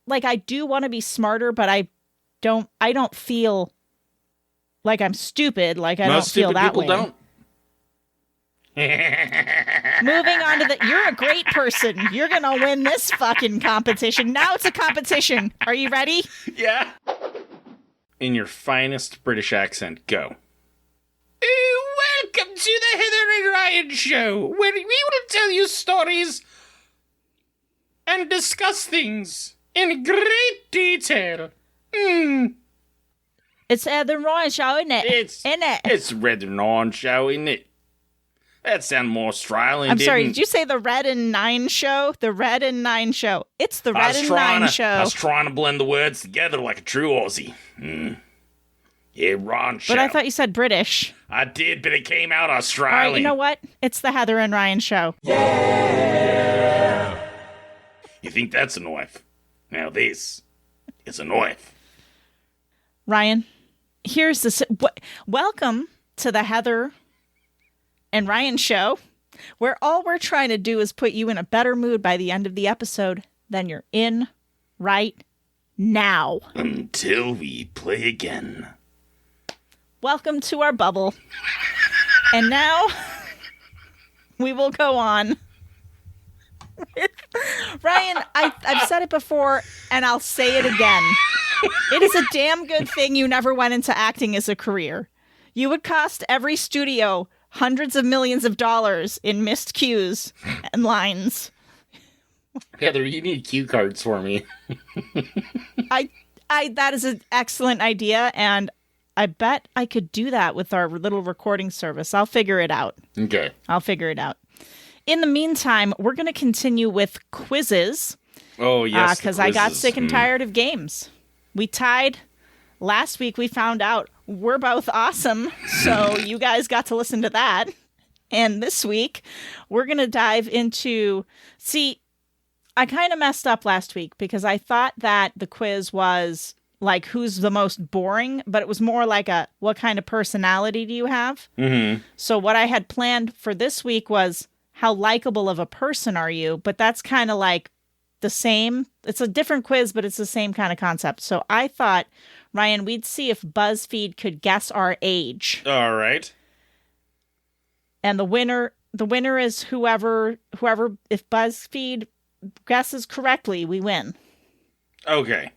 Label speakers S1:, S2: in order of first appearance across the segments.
S1: like, I do want to be smarter, but I don't feel like I'm stupid. Like, I don't feel that way.
S2: Most stupid people don't.
S1: Moving on to you're a great person. You're going to win this fucking competition. Now it's a competition. Are you ready?
S2: Yeah. In your finest British accent, go. Welcome to the Heather and Ryan Show, where we will tell you stories and discuss things in great detail.
S1: It's Heather and Ryan Show, isn't it?
S2: It's Red and Ryan Show, isn't it? That sounds more Australian.
S1: I'm sorry, did you say the Red and Nine Show? The Red and Nine Show. It's the Red and Nine Show. I
S2: was trying to blend the words together like a true Aussie. Yeah, Ron Show.
S1: But I thought you said British.
S2: I did, but it came out Australian.
S1: All right, you know what? It's the Heather and Ryan Show.
S2: Yeah! You think that's a knife? Now this is a knife.
S1: Ryan, here's the... Welcome to the Heather and Ryan Show, where all we're trying to do is put you in a better mood by the end of the episode than you're in right now.
S2: Until we play again.
S1: Welcome to our bubble. And now we will go on. Ryan, I've said it before and I'll say it again. It is a damn good thing you never went into acting as a career. You would cost every studio hundreds of millions of dollars in missed cues and lines.
S2: Heather, you need cue cards for me.
S1: That is an excellent idea, and I bet I could do that with our little recording service. I'll figure it out.
S2: Okay.
S1: I'll figure it out. In the meantime, we're going to continue with quizzes.
S2: Oh, yes.
S1: Because I got sick and tired of games. We tied. Last week, we found out we're both awesome. So you guys got to listen to that. And this week, we're going to dive into... See, I kind of messed up last week because I thought that the quiz was like, who's the most boring? But it was more like a, what kind of personality do you have?
S2: Mm-hmm.
S1: So what I had planned for this week was, how likable of a person are you? But that's kind of like the same. It's a different quiz, but it's the same kind of concept. So I thought, Ryan, we'd see if Buzzfeed could guess our age.
S2: All right.
S1: And the winner is whoever, if Buzzfeed guesses correctly, we win.
S2: Okay.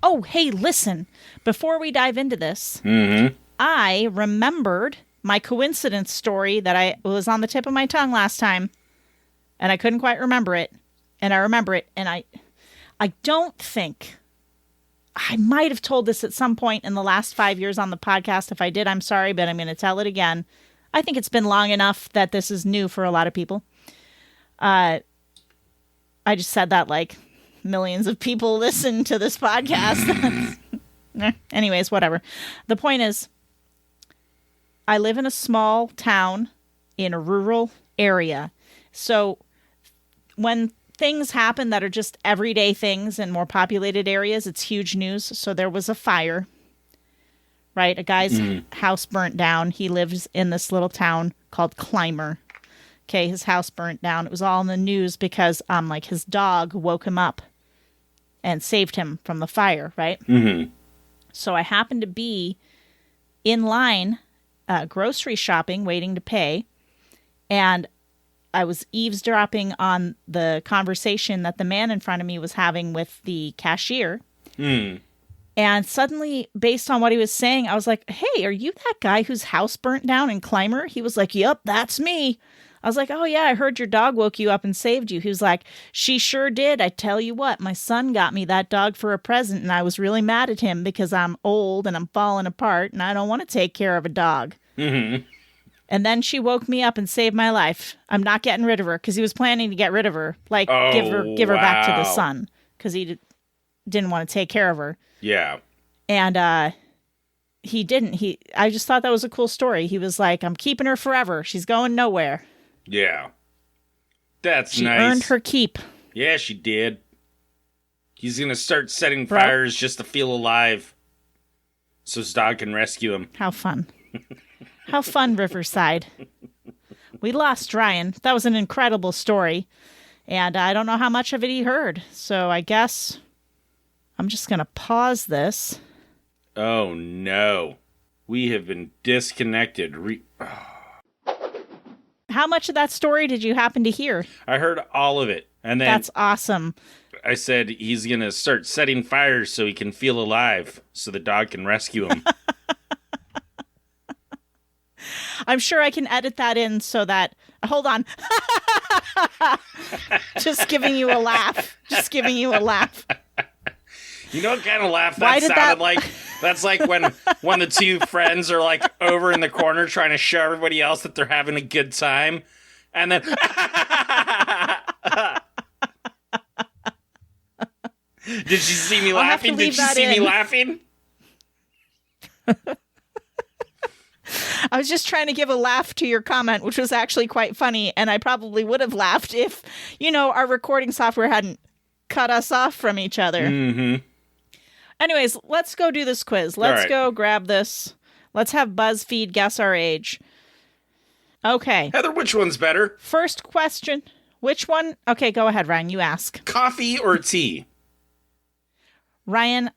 S1: Oh, hey, listen. Before we dive into this, I remembered my coincidence story that I was on the tip of my tongue last time, and I couldn't quite remember it. And I remember it, and I don't think... I might have told this at some point in the last 5 years on the podcast. If I did, I'm sorry, but I'm going to tell it again. I think it's been long enough that this is new for a lot of people. I just said that like millions of people listen to this podcast. Anyways, whatever. The point is, I live in a small town in a rural area. So when things happen that are just everyday things in more populated areas, it's huge news. So there was a fire, right? A guy's house burnt down. He lives in this little town called Clymer. Okay, his house burnt down. It was all in the news because like his dog woke him up and saved him from the fire, right?
S2: Mm-hmm.
S1: So I happened to be in line grocery shopping, waiting to pay, and I was eavesdropping on the conversation that the man in front of me was having with the cashier. And suddenly, based on what he was saying, I was like, hey, are you that guy whose house burnt down in Clymer? He was like, yep, that's me. I was like, oh, yeah, I heard your dog woke you up and saved you. He was like, she sure did. I tell you what, my son got me that dog for a present, and I was really mad at him because I'm old and I'm falling apart, and I don't want to take care of a dog.
S2: Mm-hmm.
S1: And then she woke me up and saved my life. I'm not getting rid of her, because he was planning to get rid of her, like give her back to the son, because he didn't want to take care of her.
S2: Yeah.
S1: And he didn't. I just thought that was a cool story. He was like, I'm keeping her forever. She's going nowhere.
S2: Yeah. That's
S1: she
S2: nice.
S1: She earned her keep.
S2: Yeah, she did. He's going to start setting fires just to feel alive so his dog can rescue him.
S1: How fun. How fun, Riverside. We lost Ryan. That was an incredible story. And I don't know how much of it he heard. So I guess I'm just going to pause this.
S3: Oh, no. We have been disconnected.
S1: How much of that story did you happen to hear?
S3: I heard all of it. And then
S1: That's awesome.
S3: I said he's going to start setting fires so he can feel alive, so the dog can rescue him.
S1: I'm sure I can edit that in so that... Hold on. Just giving you a laugh. Just giving you a laugh.
S3: You know what kind of laugh that sounded like? That's like when the two friends are like over in the corner trying to show everybody else that they're having a good time. And then... Did you see me laughing? Did you see me laughing?
S1: I was just trying to give a laugh to your comment, which was actually quite funny. And I probably would have laughed if, our recording software hadn't cut us off from each other.
S3: Mm-hmm.
S1: Anyways, let's go do this quiz. Let's go grab this. Let's have BuzzFeed guess our age. Okay.
S3: Heather, which one's better?
S1: First question. Which one? Okay, go ahead, Ryan. You ask.
S3: Coffee or tea?
S1: Ryan,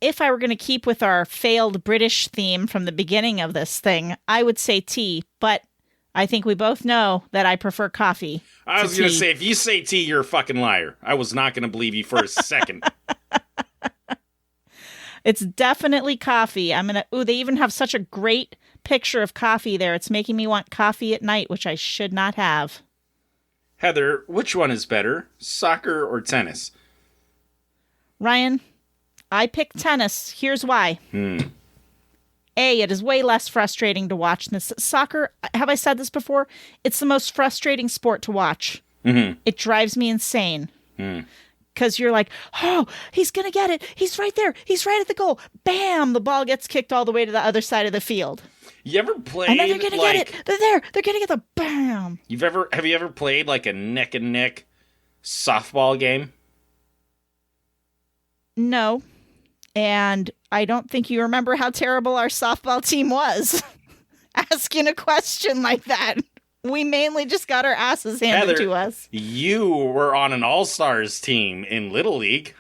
S1: if I were going to keep with our failed British theme from the beginning of this thing, I would say tea, but I think we both know that I prefer coffee.
S3: I was going to say, if you say tea, you're a fucking liar. I was not going to believe you for a second.
S1: It's definitely coffee. They even have such a great picture of coffee there. It's making me want coffee at night, which I should not have.
S3: Heather, which one is better, soccer or tennis?
S1: Ryan, I pick tennis. Here's why. A, it is way less frustrating to watch than soccer. Have I said this before? It's the most frustrating sport to watch.
S3: Mm-hmm.
S1: It drives me insane. Because you're like, oh, he's going to get it. He's right there. He's right at the goal. Bam! The ball gets kicked all the way to the other side of the field.
S3: You ever played,
S1: and then they're going to get it. They're there. They're going to get the bam.
S3: Have you ever played like a neck and neck softball game?
S1: No. And I don't think you remember how terrible our softball team was. Asking a question like that. We mainly just got our asses handed
S3: Heather,
S1: to us.
S3: You were on an all-stars team in Little League.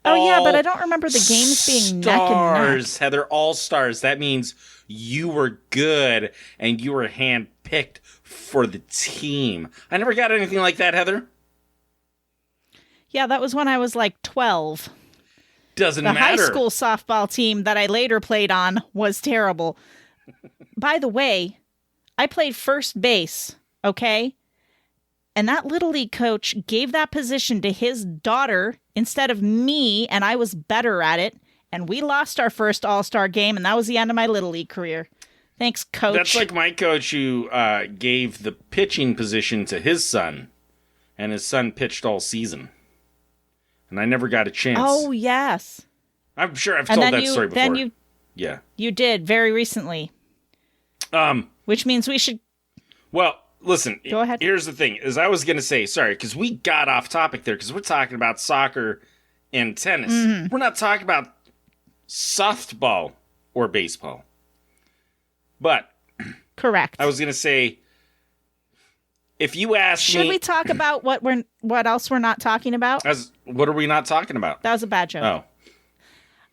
S1: Oh, yeah, but I don't remember the games being neck and neck.
S3: Heather, all-stars. That means you were good and you were hand-picked for the team. I never got anything like that, Heather.
S1: Yeah, that was when I was like 12.
S3: Doesn't matter.
S1: The high school softball team that I later played on was terrible. By the way, I played first base, okay? And that Little League coach gave that position to his daughter instead of me, and I was better at it. And we lost our first All-Star game, and that was the end of my Little League career. Thanks, coach.
S3: That's like my coach who gave the pitching position to his son, and his son pitched all season. And I never got a chance.
S1: Oh, yes.
S3: I'm sure I've told that story before.
S1: Then you did very recently. Which means we should...
S3: Well, listen.
S1: Go ahead.
S3: Here's the thing. As I was going to say, sorry, because we got off topic there, because we're talking about soccer and tennis. Mm-hmm. We're not talking about softball or baseball. But...
S1: Correct.
S3: I was going to say... If you ask me...
S1: Should we talk about what else we're not talking about?
S3: What are we not talking about?
S1: That was a bad joke.
S3: Oh.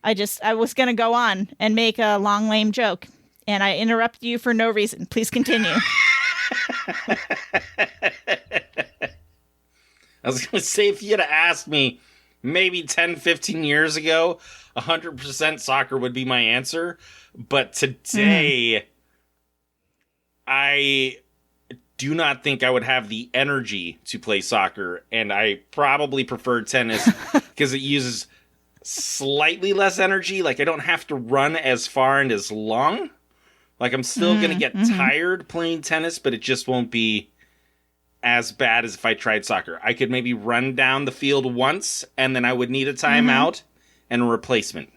S1: I was going to go on and make a long, lame joke, and I interrupted you for no reason. Please continue.
S3: I was going to say, if you had asked me maybe 10, 15 years ago, 100% soccer would be my answer. But today, I do not think I would have the energy to play soccer, and I probably prefer tennis because it uses slightly less energy. Like, I don't have to run as far and as long. Like, I'm still going to get tired playing tennis, but it just won't be as bad as if I tried soccer. I could maybe run down the field once, and then I would need a timeout and a replacement.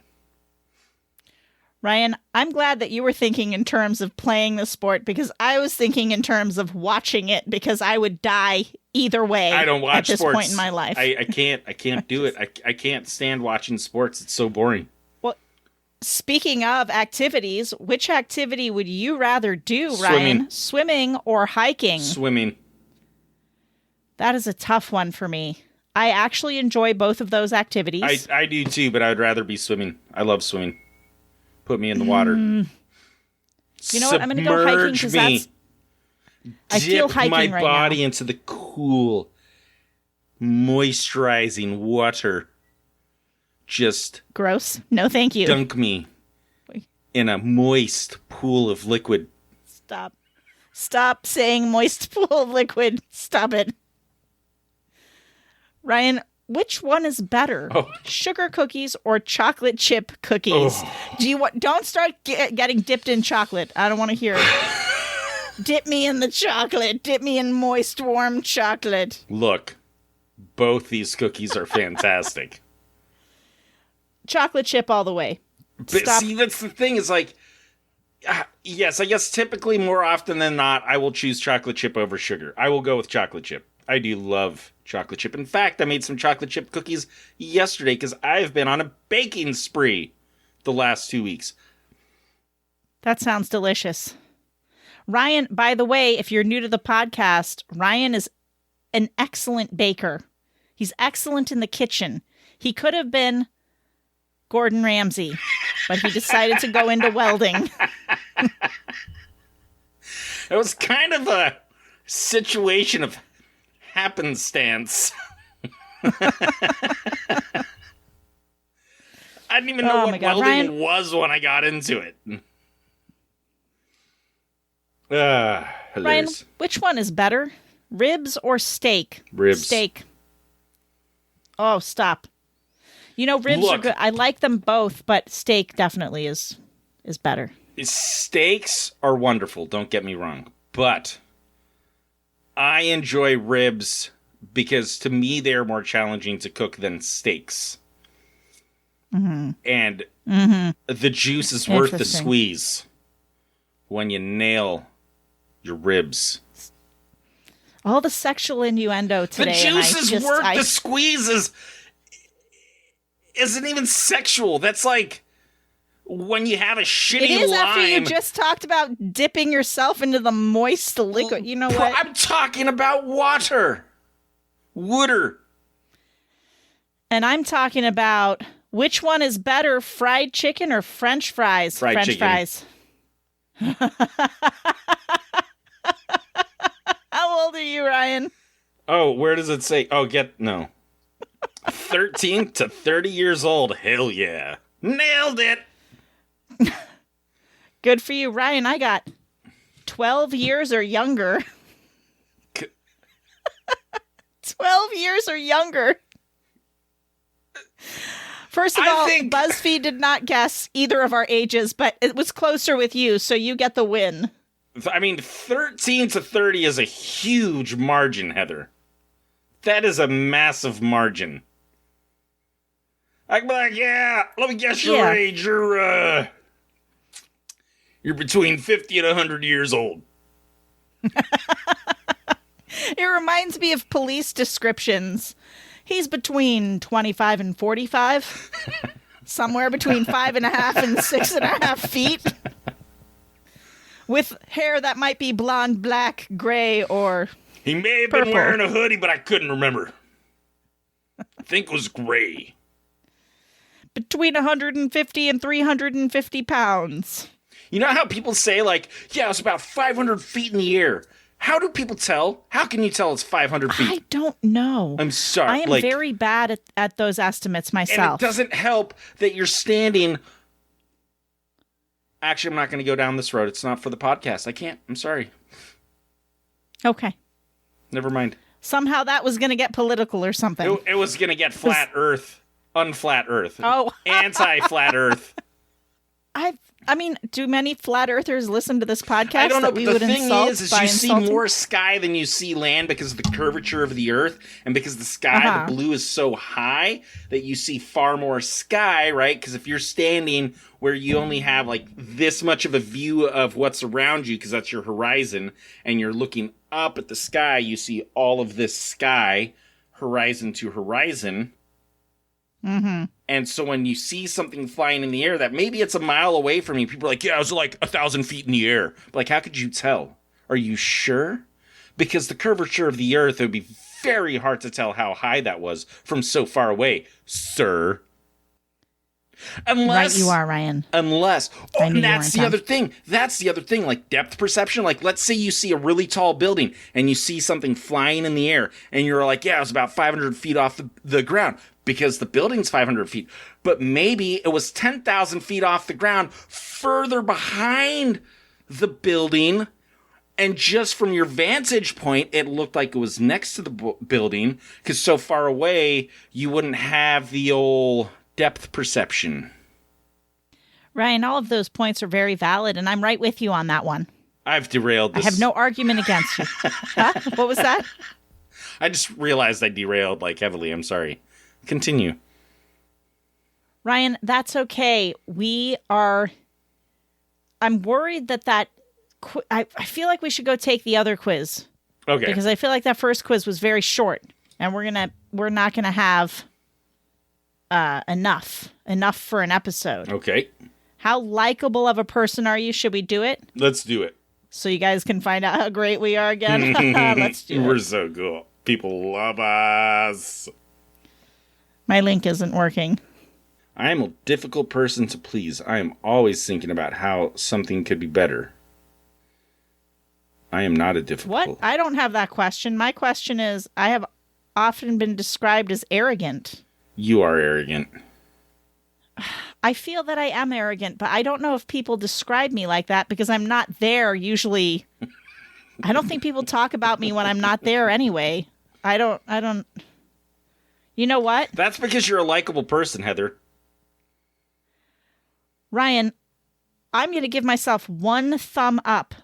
S1: Ryan, I'm glad that you were thinking in terms of playing the sport, because I was thinking in terms of watching it, because I would die either way.
S3: I don't watch
S1: at this
S3: sports.
S1: Point in my life.
S3: I can't do it. I can't stand watching sports. It's so boring.
S1: Well, speaking of activities, which activity would you rather do, Ryan? Swimming or hiking?
S3: Swimming.
S1: That is a tough one for me. I actually enjoy both of those activities.
S3: I do too, but I would rather be swimming. I love swimming. Put me in the water.
S1: You know what? I'm going to go hiking because that's... I feel hiking right now.
S3: Dip my body into the cool, moisturizing water. Just...
S1: Gross. No, thank you.
S3: Dunk me in a moist pool of liquid.
S1: Stop. Stop saying moist pool of liquid. Stop it. Ryan, which one is better? Sugar cookies or chocolate chip cookies? Don't start getting dipped in chocolate. I don't want to hear it. Dip me in the chocolate. Dip me in moist, warm chocolate.
S3: Look, both these cookies are fantastic.
S1: Chocolate chip all the way.
S3: But see, that's the thing is like, yes, I guess typically more often than not, I will choose chocolate chip over sugar. I will go with chocolate chip. I do love chocolate chip. In fact, I made some chocolate chip cookies yesterday because I've been on a baking spree the last 2 weeks.
S1: That sounds delicious. Ryan, by the way, if you're new to the podcast, Ryan is an excellent baker. He's excellent in the kitchen. He could have been Gordon Ramsay, but he decided to go into welding.
S3: It was kind of a situation of happenstance. I didn't even know what welding was when I got into it.
S1: Ryan, which one is better? Ribs or steak?
S3: Ribs.
S1: Steak. Oh, stop. You know, ribs are good. I like them both, but steak definitely is better.
S3: Steaks are wonderful, don't get me wrong. But I enjoy ribs because to me they're more challenging to cook than steaks. Mm-hmm. And the juice is worth the squeeze when you nail your ribs.
S1: All the sexual innuendo today.
S3: The juice is worth the squeeze isn't even sexual. That's like when you have a shitty lime. It is after
S1: you just talked about dipping yourself into the moist liquid. You know what?
S3: I'm talking about water. Water.
S1: And I'm talking about which one is better, fried chicken or French fries?
S3: French chicken.
S1: Fries. How old are you, Ryan?
S3: Oh, where does it say? Oh, 13 to 30 years old. Hell yeah. Nailed it.
S1: Good for you, Ryan. I got 12 years or younger. 12 years or younger. First of all, BuzzFeed did not guess either of our ages, but it was closer with you, so you get the win.
S3: I mean, 13 to 30 is a huge margin, Heather. That is a massive margin. I can be like, yeah, let me guess your age. You're between 50 and 100 years old.
S1: It reminds me of police descriptions. He's between 25 and 45. Somewhere between 5.5 and 6.5 feet. With hair that might be blonde, black, gray, or
S3: he may have
S1: purple.
S3: Been wearing a hoodie, but I couldn't remember. I think it was gray.
S1: Between 150 and 350 pounds.
S3: You know how people say, like, yeah, it's about 500 feet in the air. How do people tell? How can you tell it's 500 feet?
S1: I don't know.
S3: I'm sorry.
S1: I am very bad at those estimates myself.
S3: And it doesn't help that you're standing... Actually, I'm not going to go down this road. It's not for the podcast. I can't. I'm sorry.
S1: Okay.
S3: Never mind.
S1: Somehow that was going to get political or something.
S3: It was going to get flat Earth. Unflat Earth.
S1: Oh.
S3: Anti-flat Earth.
S1: I mean, do many flat earthers listen to this podcast?
S3: I don't know,
S1: that we
S3: but
S1: would
S3: the thing
S1: insult
S3: is
S1: by
S3: you
S1: insulting?
S3: see more sky than you see land because of the curvature of the Earth, and because the sky, the blue is so high that you see far more sky, right? Because if you're standing where you only have like this much of a view of what's around you, because that's your horizon, and you're looking up at the sky, you see all of this sky, horizon to horizon.
S1: Mm-hmm.
S3: And so when you see something flying in the air that maybe it's a mile away from you, people are like, yeah, it was like 1,000 feet in the air. But like, how could you tell? Are you sure? Because the curvature of the Earth, it would be very hard to tell how high that was from so far away, sir. Unless
S1: Right, you are, Ryan.
S3: Unless, oh, and that's the
S1: Tom.
S3: other thing. That's the other thing, like depth perception. Like, let's say you see a really tall building and you see something flying in the air, and you're like, yeah, it was about 500 feet off the ground because the building's 500 feet. But maybe it was 10,000 feet off the ground, further behind the building, and just from your vantage point, it looked like it was next to the building because so far away, you wouldn't have the old depth perception.
S1: Ryan, all of those points are very valid, and I'm right with you on that one.
S3: I've derailed this.
S1: I have no argument against you. Huh? What was that?
S3: I just realized I derailed, like, heavily. I'm sorry. Continue.
S1: Ryan, that's okay. I'm worried that I feel like we should go take the other quiz.
S3: Okay.
S1: Because I feel like that first quiz was very short, and we're not gonna have enough for an episode.
S3: Okay.
S1: How likable of a person are you? Should we do it?
S3: Let's do it.
S1: So you guys can find out how great we are again. Let's do it.
S3: We're so cool. People love us.
S1: My link isn't working.
S3: I am a difficult person to please. I am always thinking about how something could be better. I am not a difficult...
S1: What? I don't have that question. My question is, I have often been described as arrogant.
S3: You are arrogant.
S1: I feel that I am arrogant, but I don't know if people describe me like that because I'm not there usually. I don't think people talk about me when I'm not there anyway. I don't. You know what?
S3: That's because you're a likable person, Heather.
S1: Ryan, I'm going to give myself 1 thumb up.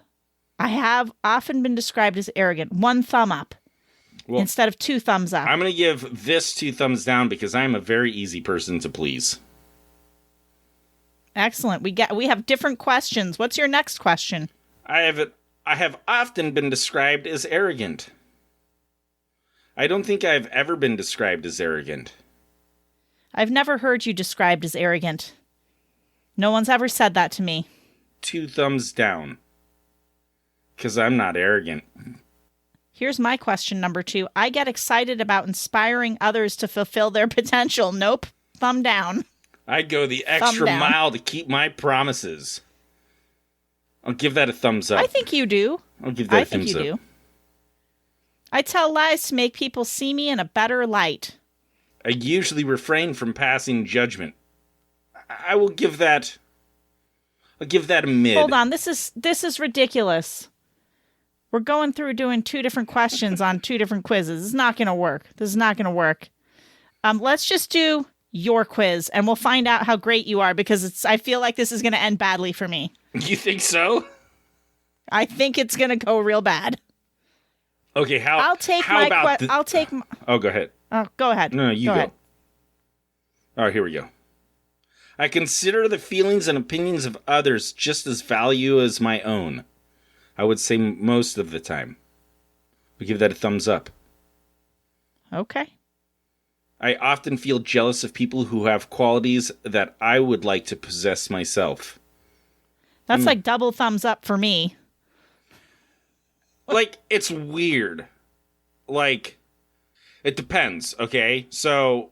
S1: I have often been described as arrogant. 1 thumb up. Well, instead of 2 thumbs up.
S3: I'm going to give this 2 thumbs down because I'm a very easy person to please.
S1: Excellent. We have different questions. What's your next question?
S3: I have often been described as arrogant. I don't think I've ever been described as arrogant.
S1: I've never heard you described as arrogant. No one's ever said that to me.
S3: 2 thumbs down. Because I'm not arrogant.
S1: Here's my question number 2. I get excited about inspiring others to fulfill their potential. Nope. Thumb down.
S3: I'd go the extra mile to keep my promises. I'll give that a thumbs up.
S1: I think you do.
S3: I'll give that a thumbs up. I think you do.
S1: I tell lies to make people see me in a better light.
S3: I usually refrain from passing judgment. I will give that... I'll give that a mid.
S1: Hold on. This is ridiculous. We're going through doing 2 different questions on 2 different quizzes. This is not going to work. Let's just do your quiz, and we'll find out how great you are, because I feel like this is going to end badly for me.
S3: You think so?
S1: I think it's going to go real bad.
S3: Okay,
S1: I'll take
S3: Oh, go ahead.
S1: Oh, go ahead.
S3: No, you go.
S1: Ahead.
S3: All right, here we go. I consider the feelings and opinions of others just as value as my own. I would say most of the time. We give that a thumbs up.
S1: Okay.
S3: I often feel jealous of people who have qualities that I would like to possess myself.
S1: That's like double thumbs up for me.
S3: Like, it's weird. Like, it depends, okay? So,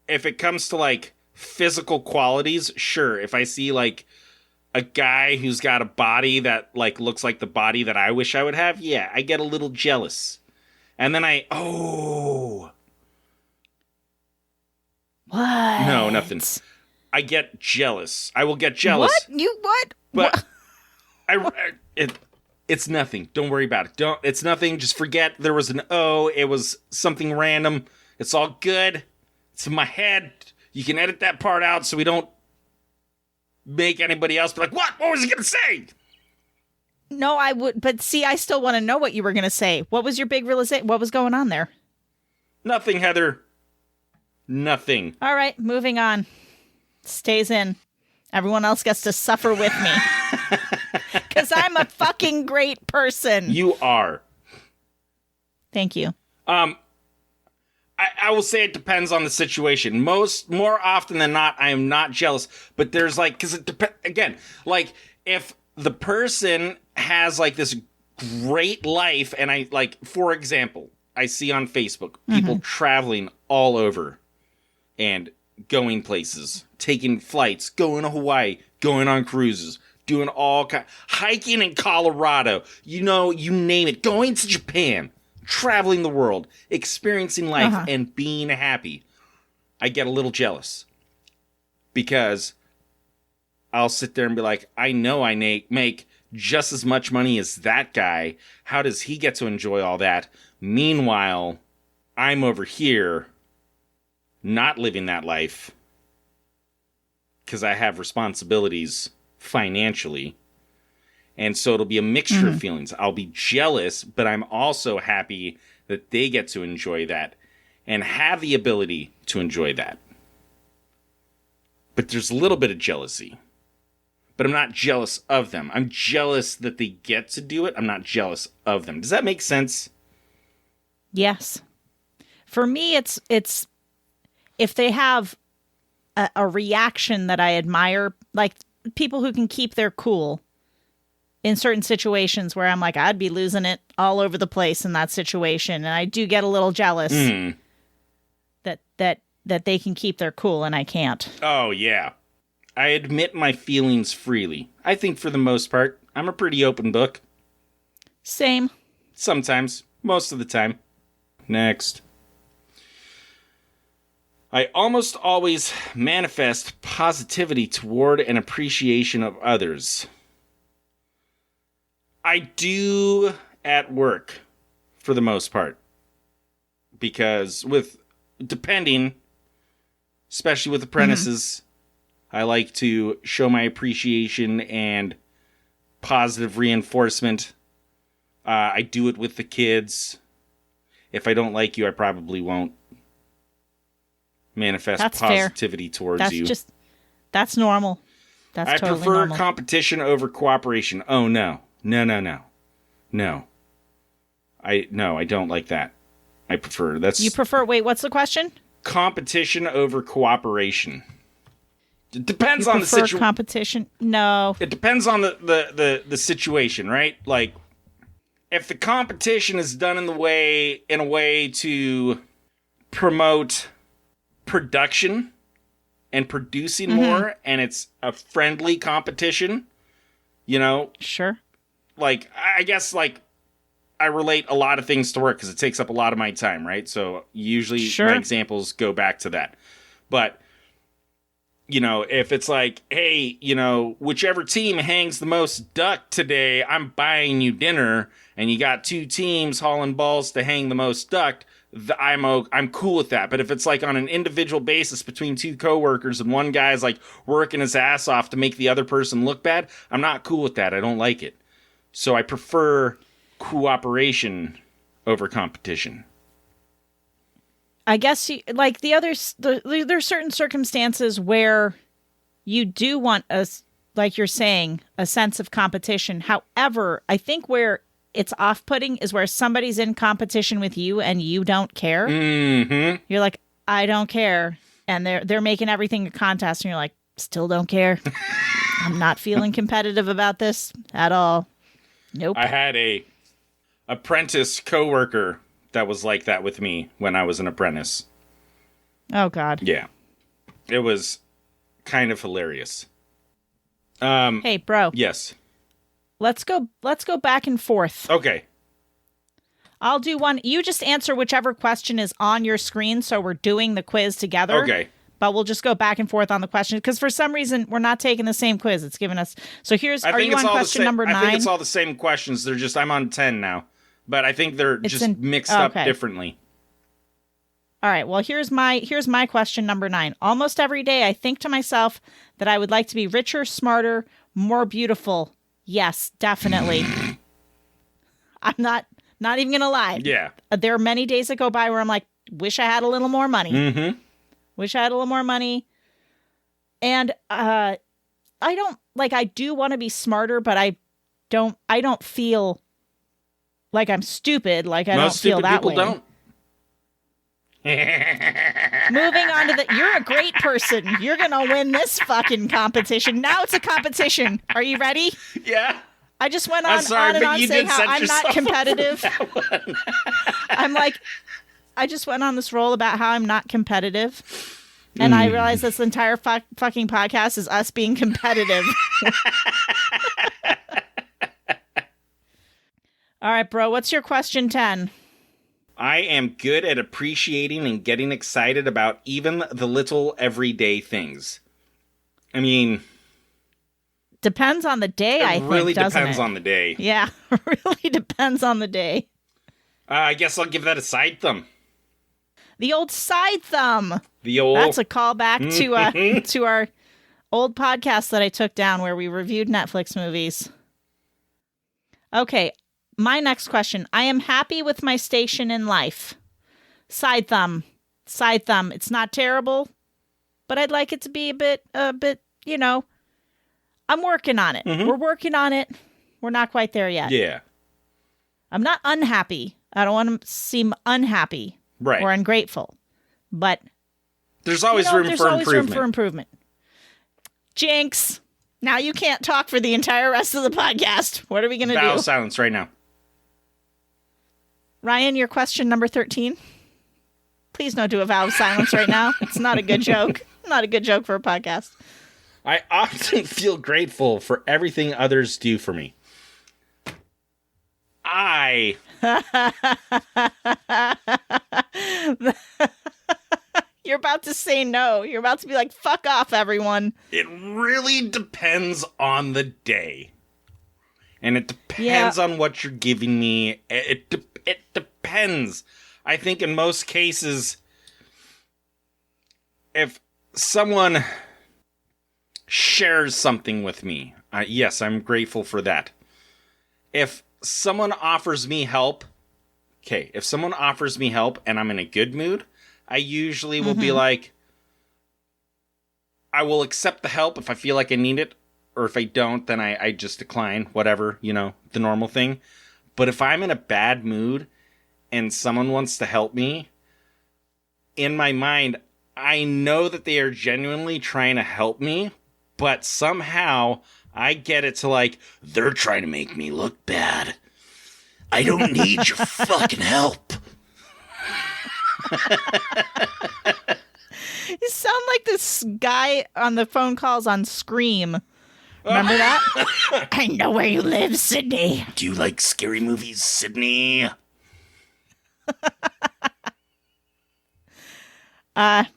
S3: if it comes to, like, physical qualities, sure. If I see, like, a guy who's got a body that, like, looks like the body that I wish I would have, yeah, I get a little jealous. And then
S1: What?
S3: No, nothing. I get jealous. I will get jealous.
S1: What?
S3: But it's nothing. Don't worry about it. It's nothing. Just forget there was an O. It was something random. It's all good. It's in my head. You can edit that part out so we don't make anybody else be like, what? What was he going to say?
S1: No, I would. But see, I still want to know what you were going to say. What was your big realization? What was going on there?
S3: Nothing, Heather. Nothing.
S1: All right, moving on. Stays in. Everyone else gets to suffer with me. Because I'm a fucking great person.
S3: You are.
S1: Thank you.
S3: I will say it depends on the situation. More often than not, I am not jealous. But there's like, because it depends, again, like, if the person has like this great life and I, like, for example, I see on Facebook people traveling all over and going places, taking flights, going to Hawaii, going on cruises, doing hiking in Colorado, you name it, going to Japan, traveling the world, experiencing life and being happy. I get a little jealous because I'll sit there and be like, I know I make just as much money as that guy. How does he get to enjoy all that? Meanwhile, I'm over here not living that life because I have responsibilities financially. And so it'll be a mixture of feelings. I'll be jealous, but I'm also happy that they get to enjoy that and have the ability to enjoy that. But there's a little bit of jealousy. But I'm not jealous of them. I'm jealous that they get to do it. I'm not jealous of them. Does that make sense?
S1: Yes. For me, it's if they have a reaction that I admire, like people who can keep their cool in certain situations where I'm like, I'd be losing it all over the place in that situation. And I do get a little jealous that they can keep their cool and I can't.
S3: Oh, yeah. I admit my feelings freely. I think for the most part, I'm a pretty open book.
S1: Same.
S3: Sometimes. Most of the time. Next. I almost always manifest positivity toward an appreciation of others. I do at work, for the most part. Because depending, especially with apprentices, I like to show my appreciation and positive reinforcement. I do it with the kids. If I don't like you, I probably won't manifest positivity towards you.
S1: That's normal. That's totally normal. I
S3: prefer competition over cooperation. Oh, no. No. I don't like that. I prefer,
S1: You prefer, wait, what's the question?
S3: Competition over cooperation. It depends on the situation.
S1: Competition? No.
S3: It depends on the situation, right? Like, if the competition is done in a way to promote production and producing more, and it's a friendly competition,
S1: Sure.
S3: Like, I guess, like, I relate a lot of things to work because it takes up a lot of my time, right? So usually my examples go back to that. But if it's like, hey, whichever team hangs the most duck today, I'm buying you dinner, and you got two teams hauling balls to hang the most duck, I'm cool with that. But if it's like on an individual basis between two coworkers and one guy's like working his ass off to make the other person look bad, I'm not cool with that. I don't like it. So I prefer cooperation over competition.
S1: I guess there's certain circumstances where you do want like you're saying, a sense of competition. However, I think where it's off-putting is where somebody's in competition with you and you don't care. Mm-hmm. You're like, I don't care. And they're making everything a contest and you're like, still don't care. I'm not feeling competitive about this at all. Nope.
S3: I had a apprentice coworker that was like that with me when I was an apprentice.
S1: Oh, God.
S3: Yeah. It was kind of hilarious.
S1: Hey, bro.
S3: Yes.
S1: Let's go back and forth.
S3: Okay.
S1: I'll do one. You just answer whichever question is on your screen, so we're doing the quiz together.
S3: Okay.
S1: But we'll just go back and forth on the question, because for some reason, we're not taking the same quiz. It's given us... So are you on question number 9?
S3: I think it's all the same questions. They're just... I'm on 10 now. But I think they're mixed up differently.
S1: All right. Well, here's my question number 9. Almost every day, I think to myself that I would like to be richer, smarter, more beautiful. Yes, definitely. I'm not even going to lie.
S3: Yeah.
S1: There are many days that go by where I'm like, wish I had a little more money.
S3: Mm-hmm.
S1: Wish I had a little more money. And I do want to be smarter, but I don't feel like I'm stupid. Like I don't feel that way.
S3: Most stupid people
S1: don't. Moving on to you're a great person. You're going to win this fucking competition. Now it's a competition. Are you ready?
S3: Yeah.
S1: I just went
S3: I'm
S1: on,
S3: sorry,
S1: on and
S3: but
S1: on
S3: you
S1: saying
S3: did
S1: how
S3: set
S1: I'm not
S3: yourself up for
S1: competitive.
S3: that one.
S1: I'm like, I just went on this roll about how I'm not competitive. And I realized this entire fucking podcast is us being competitive. All right, bro, what's your question 10?
S3: I am good at appreciating and getting excited about even the little everyday things. I mean,
S1: Depends on the day, I
S3: it
S1: think,
S3: really
S1: doesn't
S3: depends
S1: it?
S3: on the day.
S1: Yeah, really depends on the day.
S3: I guess I'll give that a side thumb.
S1: The old side thumb.
S3: The old...
S1: That's a callback to our old podcast that I took down where we reviewed Netflix movies. Okay, my next question. I am happy with my station in life. Side thumb. Side thumb. It's not terrible, but I'd like it to be a bit, you know, I'm working on it. We're working on it. We're not quite there yet.
S3: Yeah.
S1: I'm not unhappy. I don't want to seem unhappy or ungrateful, but
S3: there's always room for improvement.
S1: Room for improvement. Jinx. Now you can't talk for the entire rest of the podcast. What are we going to do?
S3: Vow of silence right now.
S1: Ryan, your question number 13. Please don't do a vow of silence right now. It's not a good joke. Not a good joke for a podcast.
S3: I often feel grateful for everything others do for me.
S1: You're about to say no. You're about to be like, fuck off, everyone.
S3: It really depends on the day. And it depends on what you're giving me. It depends. I think in most cases, if someone shares something with me, yes, I'm grateful for that. If someone offers me help, if someone offers me help and I'm in a good mood, I usually will be like, I will accept the help if I feel like I need it, or if I don't, then I just decline, whatever, you know, the normal thing. But if I'm in a bad mood and someone wants to help me, in my mind, I know that they are genuinely trying to help me, but somehow I get it to like, they're trying to make me look bad. I don't need your fucking help.
S1: You sound like this guy on the phone calls on Scream. Remember that? I know where you live, Sydney.
S3: Do you like scary movies, Sydney? I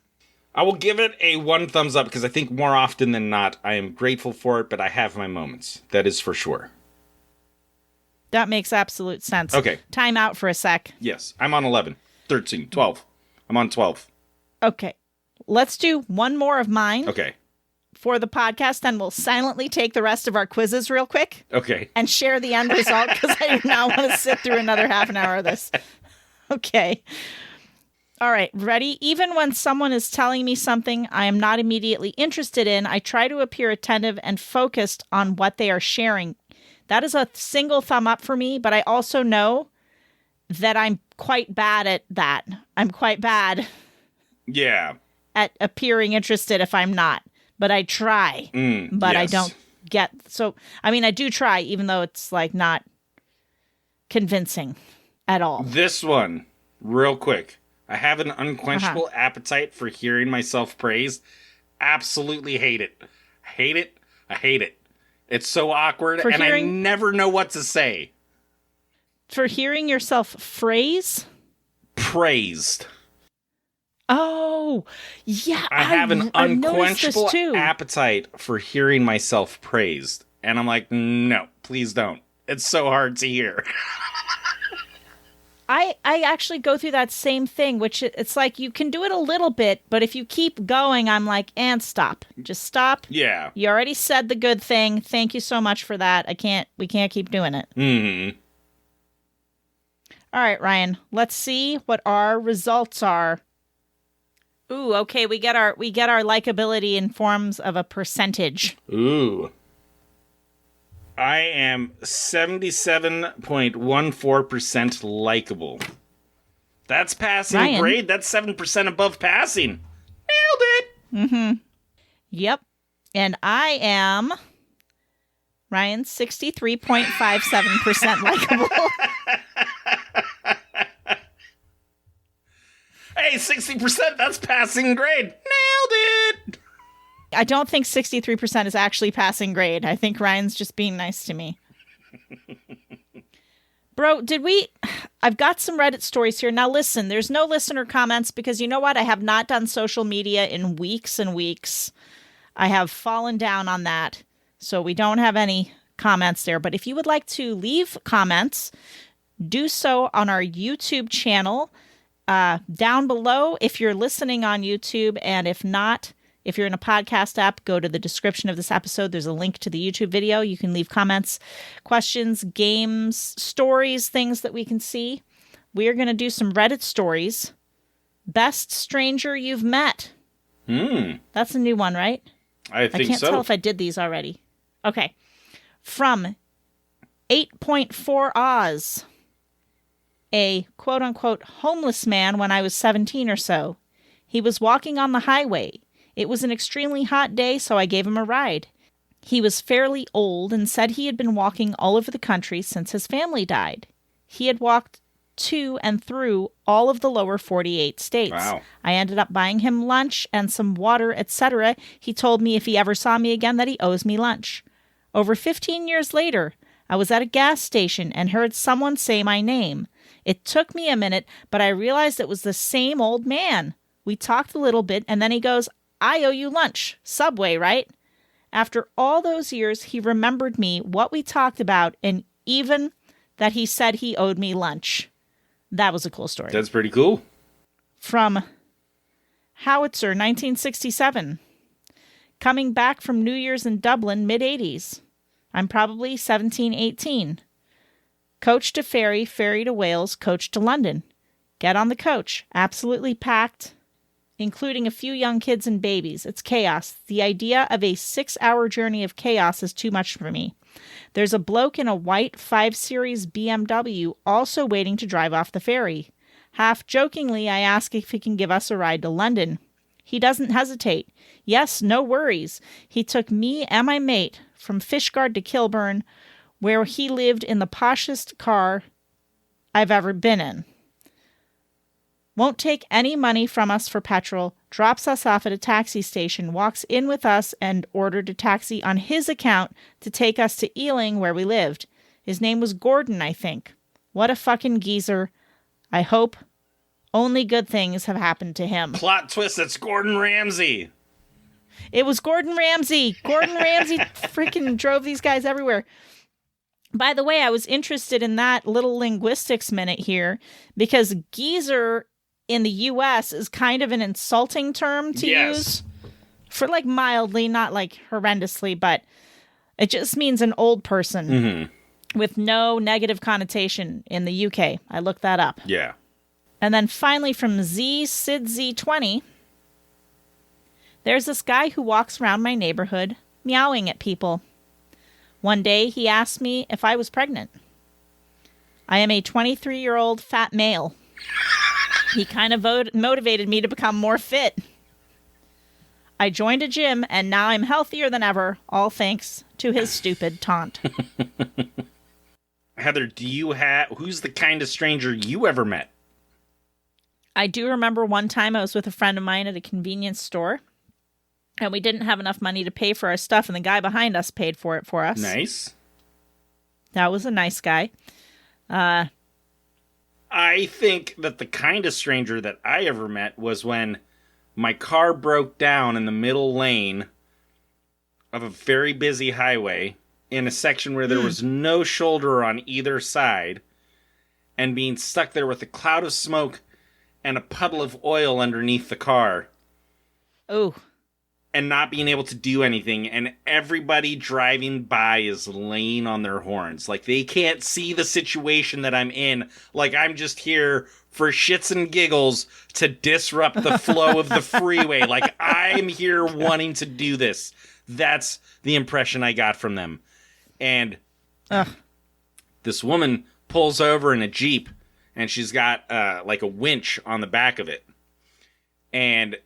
S3: will give it a 1 thumbs up because I think more often than not, I am grateful for it, but I have my moments. That is for sure.
S1: That makes absolute sense.
S3: Okay.
S1: Time out for a sec.
S3: Yes, I'm on 11, 13, 12. I'm on 12.
S1: Okay. Let's do one more of mine.
S3: Okay.
S1: For the podcast, then we'll silently take the rest of our quizzes real quick.
S3: Okay.
S1: And share the end result because I do not want to sit through another half an hour of this. Okay. All right. Ready? Even when someone is telling me something I am not immediately interested in, I try to appear attentive and focused on what they are sharing. That is a single thumb up for me, but I also know that I'm quite bad at that. I'm quite bad.
S3: Yeah.
S1: At appearing interested if I'm not. But I try. But I don't get... So, I mean, I do try, even though it's, like, not convincing at all.
S3: This one, real quick. I have an unquenchable appetite for hearing myself praised. Absolutely hate it. Hate it. I hate it. It's so awkward, and I never know what to say.
S1: For hearing yourself phrase?
S3: Praised.
S1: Oh, yeah.
S3: I have an unquenchable appetite for hearing myself praised. And I'm like, no, please don't. It's so hard to hear.
S1: I actually go through that same thing, which it's like you can do it a little bit, but if you keep going, I'm like, and stop. Just stop.
S3: Yeah.
S1: You already said the good thing. Thank you so much for that. We can't keep doing it.
S3: Mm-hmm.
S1: All right, Ryan, let's see what our results are. Ooh, okay, we get our likability in forms of a percentage.
S3: Ooh. I am 77.14% likable. That's passing
S1: Ryan.
S3: grade. That's 7% above passing. Nailed it.
S1: Mm-hmm. Yep. And I am Ryan's 63.57% likable.
S3: Hey, 60%, that's passing grade. Nailed it!
S1: I don't think 63% is actually passing grade. I think Ryan's just being nice to me. Bro, I've got some Reddit stories here. Now listen, there's no listener comments because you know what? I have not done social media in weeks and weeks. I have fallen down on that. So we don't have any comments there. But if you would like to leave comments, do so on our YouTube channel down below if you're listening on YouTube. And if not, if you're in a podcast app, go to the description of this episode. There's a link to the YouTube video. You can leave comments, questions, games, stories, things that we can see. We are going to do some Reddit stories. Best stranger you've met. That's a new one, right?
S3: I think so.
S1: I can't tell if I did these already. Okay. From 8.4 Oz. A quote-unquote homeless man when I was 17 or so. He was walking on the highway. It was an extremely hot day, so I gave him a ride. He was fairly old and said he had been walking all over the country since his family died. He had walked to and through all of the lower 48 states.
S3: Wow.
S1: I ended up buying him lunch and some water, etc. He told me if he ever saw me again that he owes me lunch. Over 15 years later, I was at a gas station and heard someone say my name. It took me a minute, but I realized it was the same old man. We talked a little bit, and then he goes, I owe you lunch. Subway, right? After all those years, he remembered me, what we talked about, and even that he said he owed me lunch. That was a cool story.
S3: That's pretty cool.
S1: From Howitzer, 1967. Coming back from New Year's in Dublin, mid-80s. I'm probably 17, 18. Coach to ferry, ferry to Wales, coach to London. Get on the coach. Absolutely packed, including a few young kids and babies. It's chaos. The idea of a 6-hour journey of chaos is too much for me. There's a bloke in a white 5 Series BMW also waiting to drive off the ferry. Half jokingly, I ask if he can give us a ride to London. He doesn't hesitate. Yes, no worries. He took me and my mate from Fishguard to Kilburn, where he lived in the poshest car I've ever been in. Won't take any money from us for petrol, drops us off at a taxi station, walks in with us and ordered a taxi on his account to take us to Ealing where we lived. His name was Gordon, I think. What a fucking geezer. I hope only good things have happened to him.
S3: Plot twist, it's Gordon Ramsay.
S1: It was Gordon Ramsay. Gordon Ramsay freaking drove these guys everywhere. By the way, I was interested in that little linguistics minute here because geezer in the U.S. is kind of an insulting term to use. For like mildly, not like horrendously, but it just means an old person with no negative connotation in the UK. I looked that up.
S3: Yeah.
S1: And then finally from SidZ20, there's this guy who walks around my neighborhood meowing at people. One day he asked me if I was pregnant. I am a 23-year-old fat male. He kind of motivated me to become more fit. I joined a gym, and now I'm healthier than ever, all thanks to his stupid taunt.
S3: Heather, who's the kindest stranger you ever met?
S1: I do remember one time I was with a friend of mine at a convenience store, and we didn't have enough money to pay for our stuff, and the guy behind us paid for it for us.
S3: Nice.
S1: That was a nice guy.
S3: I think that the kindest stranger that I ever met was when my car broke down in the middle lane of a very busy highway in a section where there was no shoulder on either side, and being stuck there with a cloud of smoke and a puddle of oil underneath the car.
S1: Oh.
S3: And not being able to do anything, and everybody driving by is laying on their horns. Like, they can't see the situation that I'm in. Like, I'm just here for shits and giggles to disrupt the flow of the freeway. Like, I'm here wanting to do this. That's the impression I got from them. And this woman pulls over in a Jeep, and she's got, like, a winch on the back of it. And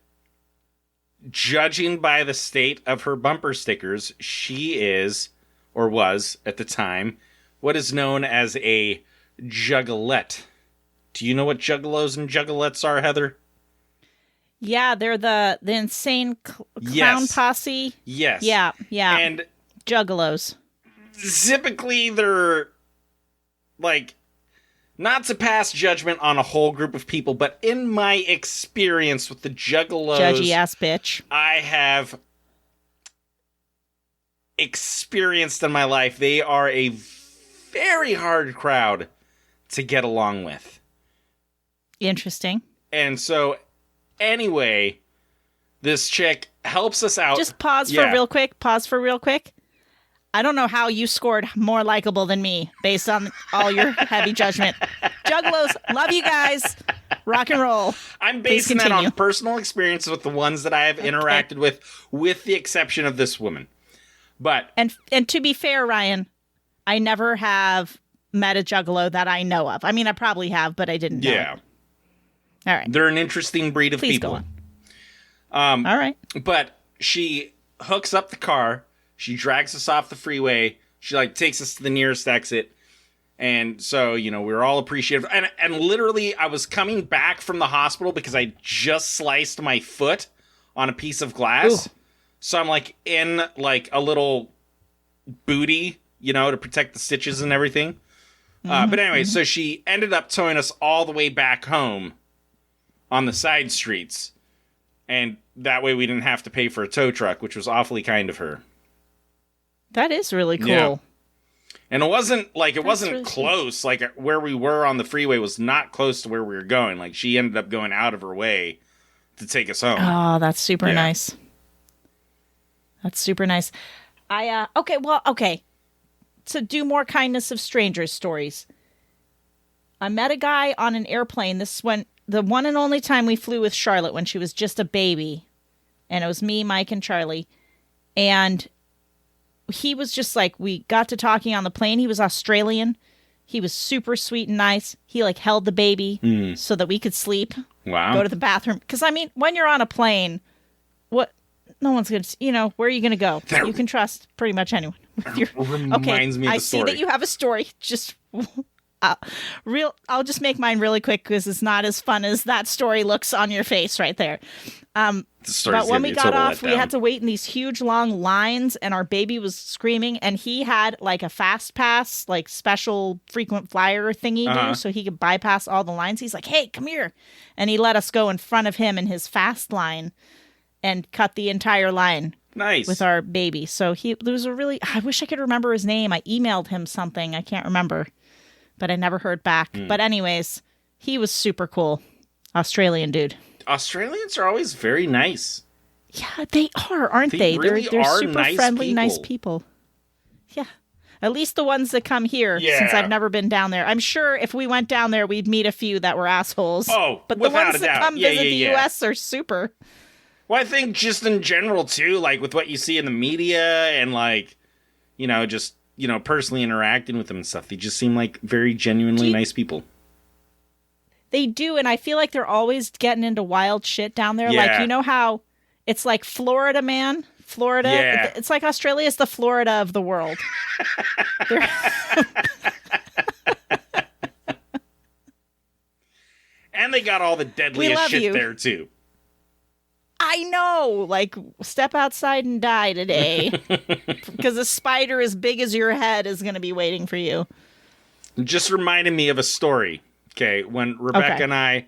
S3: judging by the state of her bumper stickers, she is or was at the time, what is known as a juggalette. Do you know what juggalos and juggalettes are, Heather?
S1: Yeah, they're the insane clown
S3: Yes.
S1: posse.
S3: Yes.
S1: Yeah.
S3: And
S1: Juggalos.
S3: typically they're like not to pass judgment on a whole group of people, but in my experience with the juggalos,
S1: Judgy ass bitch.
S3: I have experienced in my life, they are a very hard crowd to get along with.
S1: Interesting.
S3: And so, anyway, this chick helps us out.
S1: Just pause for real quick. I don't know how you scored more likable than me based on all your heavy judgment. Juggalos, love you guys. Rock and roll.
S3: I'm basing that on personal experiences with the ones that I have interacted with the exception of this woman. But
S1: and to be fair, Ryan, I never have met a juggalo that I know of. I mean, I probably have, but I didn't know.
S3: Yeah.
S1: All right.
S3: They're an interesting breed of
S1: Please
S3: people.
S1: go on. All right.
S3: But she hooks up the car. She drags us off the freeway. She takes us to the nearest exit. And so, we were all appreciative. And literally, I was coming back from the hospital because I just sliced my foot on a piece of glass. Ooh. So I'm in a little booty, to protect the stitches and everything. But anyway, so she ended up towing us all the way back home on the side streets. And that way we didn't have to pay for a tow truck, which was awfully kind of her.
S1: That is really cool.
S3: Yeah. And it wasn't
S1: really
S3: close. Sweet. Where we were on the freeway was not close to where we were going. She ended up going out of her way to take us home.
S1: Oh, that's super nice. That's super nice. Okay. To do more kindness of strangers stories. I met a guy on an airplane. This is the one and only time we flew with Charlotte when she was just a baby. And it was me, Mike, and Charlie. And he was just we got to talking on the plane. He was Australian. He was super sweet and nice. He held the baby so that we could sleep.
S3: Wow.
S1: Go to the bathroom. Because, when you're on a plane, no one's going to, where are you going to go? You can trust pretty much anyone.
S3: Reminds me of the story.
S1: I see that you have a story. Just I'll just make mine really quick because it's not as fun as that story looks on your face right there. But when we got off, we had to wait in these huge long lines, and our baby was screaming, and he had a fast pass, special frequent flyer thingy do, so he could bypass all the lines. He's like, "Hey, come here," and he let us go in front of him in his fast line and cut the entire line.
S3: Nice.
S1: With our baby. So there was I wish I could remember his name. I emailed him something. I can't remember, but I never heard back. But anyways, he was super cool. Australian dude.
S3: Australians are always very nice.
S1: Yeah, they are, aren't they?
S3: Really
S1: they're
S3: are
S1: super friendly, nice people. Yeah. At least the ones that come here, since I've never been down there. I'm sure if we went down there, we'd meet a few that were assholes.
S3: Oh,
S1: but the ones that come visit the U.S. are super.
S3: Well, I think just in general, too, with what you see in the media and, just, personally interacting with them and stuff, they just seem like very genuinely nice people.
S1: They do, and I feel like they're always getting into wild shit down there.
S3: Yeah.
S1: How it's Florida, man? Florida?
S3: Yeah.
S1: It's like Australia's the Florida of the world.
S3: And they got all the deadliest shit there, too.
S1: I know, step outside and die today. Because a spider as big as your head is going to be waiting for you.
S3: Just reminded me of a story. Okay, when Rebecca and I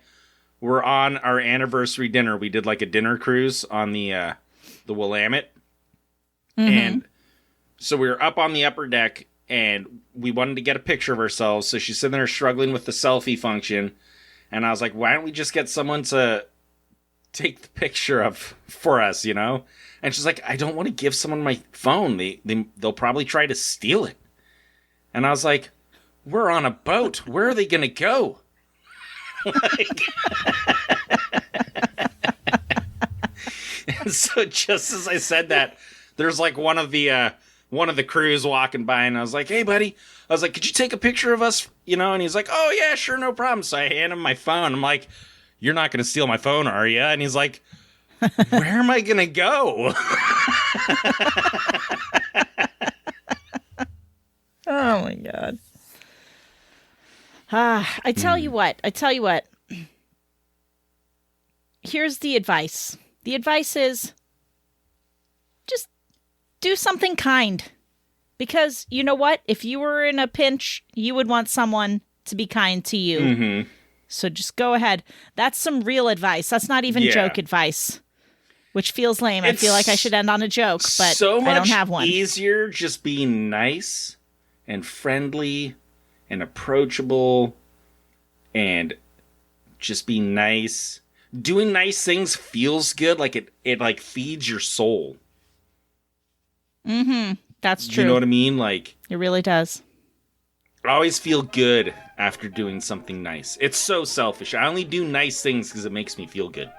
S3: were on our anniversary dinner, we did a dinner cruise on the Willamette. And so we were up on the upper deck, and we wanted to get a picture of ourselves. So she's sitting there struggling with the selfie function. And I was like, why don't we just get someone to take the picture for us, And she's like, I don't want to give someone my phone. They'll probably try to steal it. And I was like, we're on a boat. Where are they going to go? And so just as I said that, there's one of the crews walking by, and I was like, hey, buddy. I was like, could you take a picture of us? And he's like, oh, yeah, sure, no problem. So I hand him my phone. I'm like, you're not going to steal my phone, are you? And he's like, where am I going to go?
S1: Oh my God. I tell you what. Here's the advice. The advice is just do something kind. Because you know what? If you were in a pinch, you would want someone to be kind to you. Mm-hmm. So just go ahead. That's some real advice. That's not even joke advice, which feels lame. I feel like I should end on a joke, but
S3: so
S1: I don't have one.
S3: Much easier just being nice and friendly and approachable and just being nice. Doing nice things feels good. Like it like feeds your soul.
S1: Mm-hmm. That's true.
S3: You know what I mean? Like
S1: it really does.
S3: I always feel good after doing something nice. It's so selfish. I only do nice things because it makes me feel good.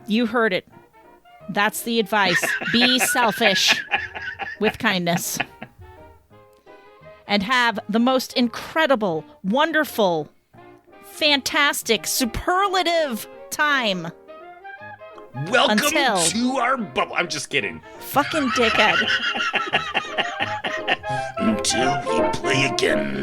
S1: You heard it. That's the advice. Be selfish with kindness. And have the most incredible, wonderful, fantastic, superlative time.
S3: Welcome to our bubble. I'm just kidding.
S1: Fucking dickhead.
S3: Until we play again.